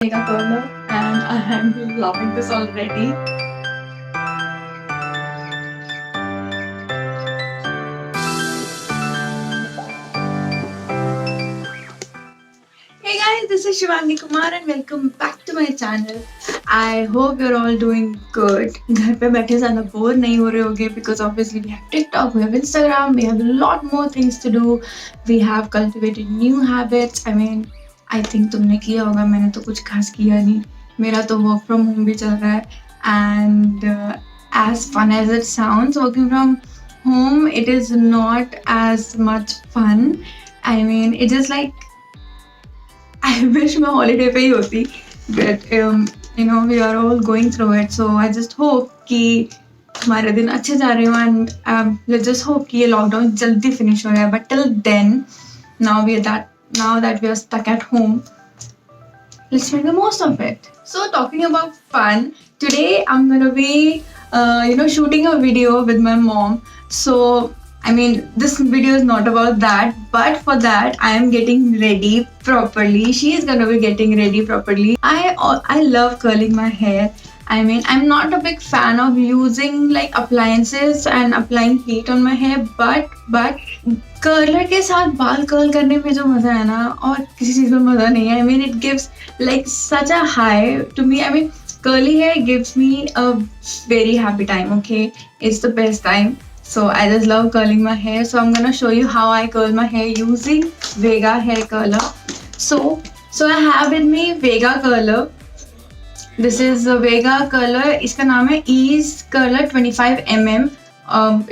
Mega Corner, and I am loving this already. Hey guys, this is Shivangi Kumar and welcome back to my channel. I hope you're all doing good. घर पे बैठे ज़्यादा bore नहीं हो रहे होगे because obviously we have TikTok, we have Instagram, we have a lot more things to do. We have cultivated new habits. I think तुमने किया होगा, मैंने तो कुछ खास किया नहीं. मेरा तो work from home भी चल रहा है and as fun as it sounds, working from home, it is not as much fun. It is like I wish my holiday पे ही होती, but we are all going through it. So I just hope कि हमारे दिन अच्छे जा रहे हो and let's just hope कि ये lockdown जल्दी finish हो जाए. But till then, now that we are stuck at home, let's make the most of it. So talking about fun, today I'm gonna be shooting a video with my mom. So this video is not about that, but for that I am getting ready properly. She is gonna be getting ready properly. I love curling my hair. I'm not a big fan of using like appliances and applying heat on my hair, but curler के साथ बाल curl करने में जो मजा है ना, और किसी चीज में मजा नहीं है. It gives like such a high to me. Curly hair gives me a very happy time. Okay, it's the best time. So I just love curling my hair. So I'm gonna show you how I curl my hair using Vega hair curler. So I have with me Vega curler. This is a Vega curler. इसका नाम है Ease Curler 25 mm.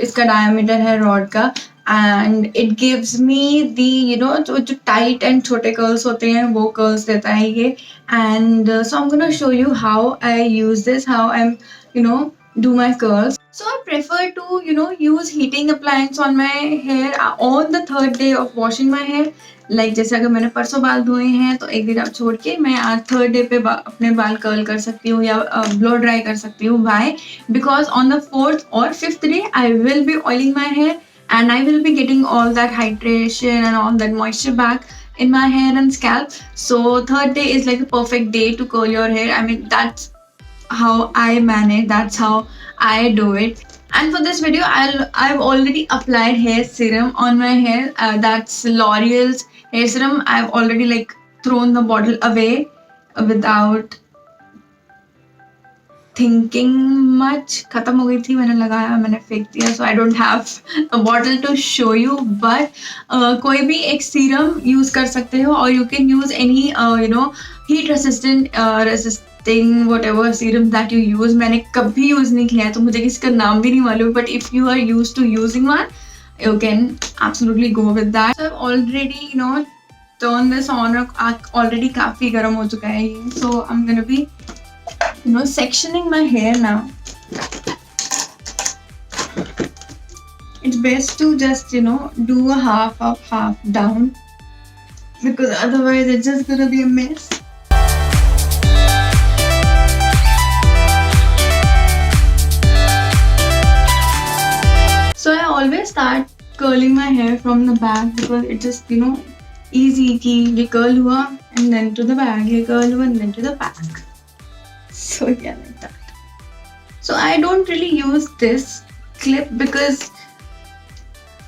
इसका diameter है rod का. And it gives me the जो tight and छोटे curls होते हैं वो curls देता है ये. And so I'm gonna show you how I use this, how I'm do my curls. So I prefer to use heating appliance on my hair on the third day of washing my hair. Like जैसे अगर मैंने परसों बाल धोए हैं तो एक दिन आप छोड़ के मैं आज थर्ड डे पे अपने बाल कर्ल कर सकती हूँ या ब्लो ड्राई कर सकती हूँ. Why? Because on the fourth or fifth day I will be oiling my hair and I will be getting all that hydration and all that moisture back in my hair and scalp. So third day is like a perfect day to curl your hair. That's how I manage, that's how I do it. And for this video I've already applied hair serum on my hair. That's L'Oreal's hair serum. I've already thrown the bottle away without thinking much. खत्म हो गई थी, मैंने लगाया, मैंने फेंक दिया. So I don't have a bottle to show you, but कोई भी एक serum use कर सकते हो, or you can use any heat resisting whatever serum that you use. मैंने कभी use नहीं किया है तो मुझे किसी का नाम भी नहीं मालूम, but if you are used to using one, you can absolutely go with that. So I've already turned this on. Already काफी गर्म हो चुका है ये. So I'm gonna be sectioning my hair now. It's best to just do a half up, half down, because otherwise it's just gonna be a mess. So I always start curling my hair from the back because it just easy कि ये curl हुआ and then to the back, ये curl हुआ and then to the back. So yeah, like that. So I don't really use this clip because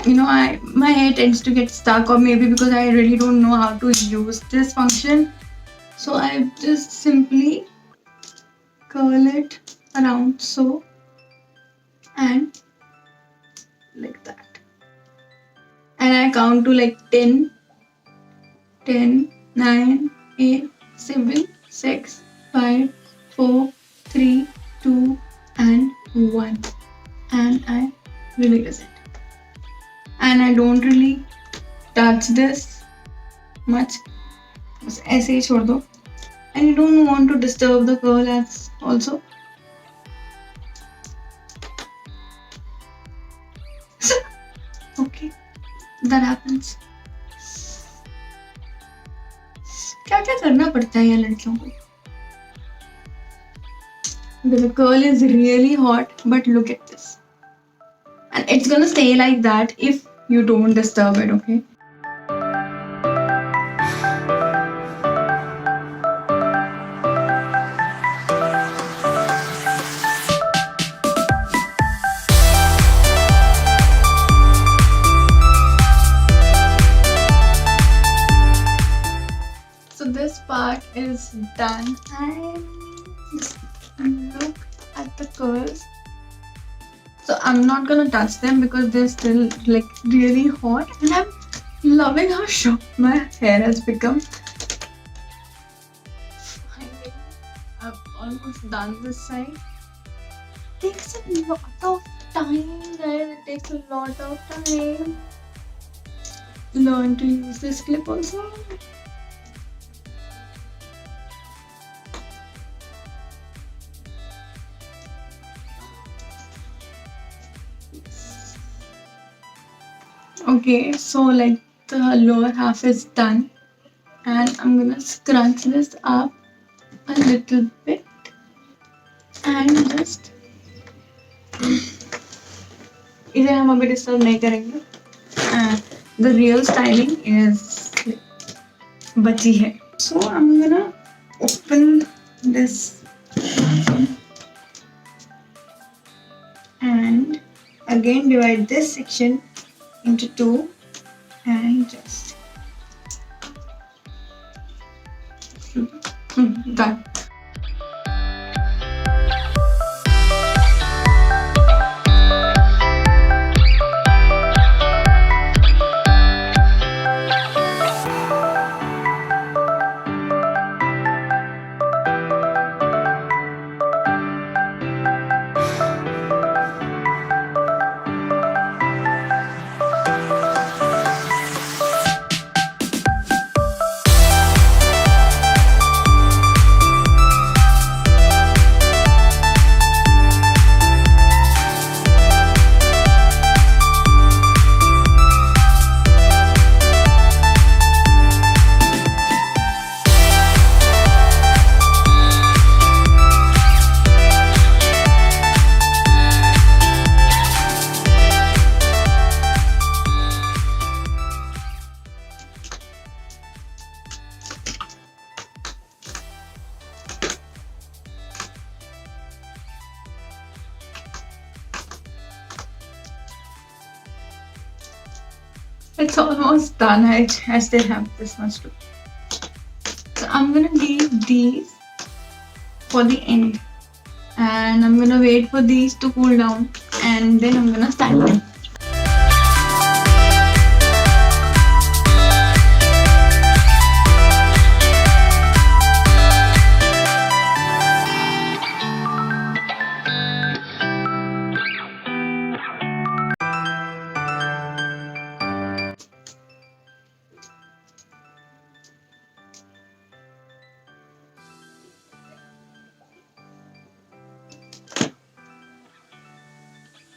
my hair tends to get stuck, or maybe because I really don't know how to use this function. So I just simply curl it around so, and like that. And I count to 10, 9, 8, 7, 6, 5, 4, 3, 2, and 1. And I release it. And I don't really touch this much. बस ऐसे ही छोड़ दो. And you don't want to disturb the curl as also. Okay, that happens. क्या क्या करना पड़ता है ये लड़कियों को. The curl is really hot, but look at this. And it's gonna stay like that if you don't disturb it, okay? So I is done. And just look at the curls. So I'm not gonna touch them because they're still like really hot, and I'm loving how short my hair has become. Finally, I've almost done this side. Takes a lot of time, guys. It takes a lot of time. Learn to use this clip also. Okay, so like the lower half is done, and I'm gonna scrunch this up a little bit and just इसे हम अभी disturb नहीं करेंगे. The real styling is बची है. So I'm gonna open this and again divide this section into two and just done. It's almost done. I still have this much to. So I'm gonna leave these for the end, and I'm gonna wait for these to cool down, and then I'm gonna style them.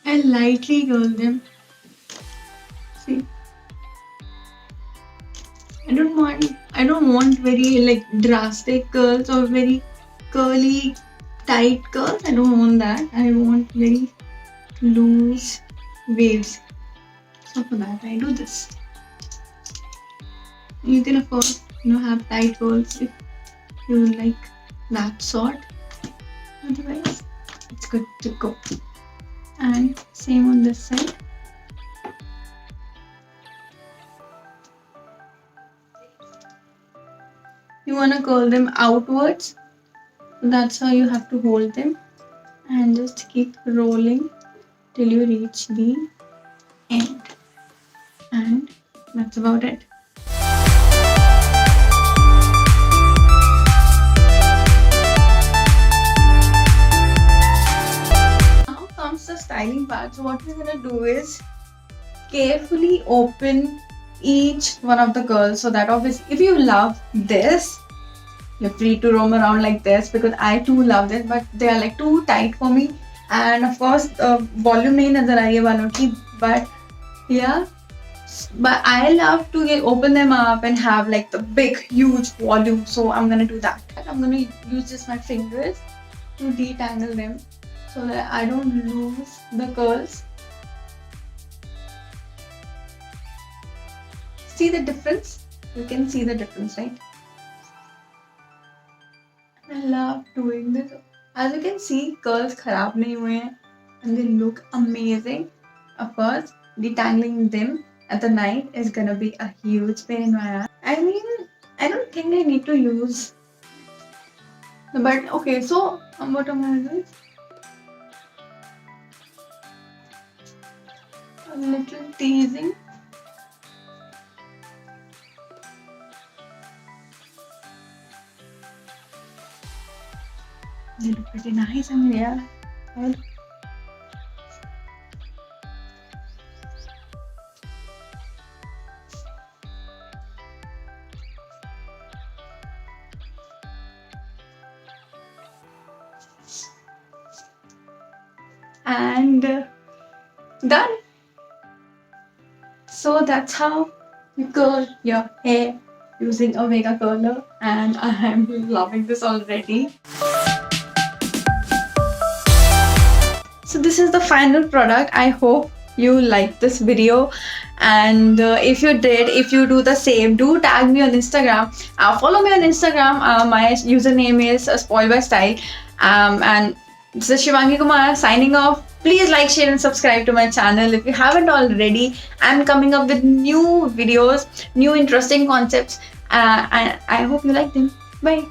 I lightly curl them. See, I don't want very like drastic curls or very curly tight curls. I don't want that. I want very loose waves. So for that I do this. You can of course have tight curls if you like that sort. Otherwise it's good to go. And same on this side. You want to curl them outwards. That's how you have to hold them, and just keep rolling till you reach the end. And that's about it. Now comes the styling part. So what we're gonna do is carefully open each one of the curls, so that obviously if you love this, you're free to roam around like this, because I too love this, but they are like too tight for me, and of course volume nahi nazar aa rahi hai balon ki, but yeah, but I love to open them up and have like the big huge volume. So I'm gonna do that. I'm gonna use just my fingers to detangle them so that I don't lose the curls. See the difference? You can see the difference, right? I love doing this. As you can see, curls kharab nahi hue hain and they look amazing. Of course, detangling them at the night is gonna be a huge pain in my ass. I mean, I don't think I need to use But okay, so what am I doing? A little teasing. They look pretty nice, I mean, yeah. Well, and done. So that's how you curl your hair using a Vega curler, and I am loving this already. So this is the final product. I hope you liked this video, and if you did, if you do the same, do tag me on Instagram. Follow me on Instagram. My username is spoil by style, and this is Shivangi Kumar signing off. Please like, share, and subscribe to my channel if you haven't already. I'm coming up with new videos, new interesting concepts, and I hope you like them. Bye.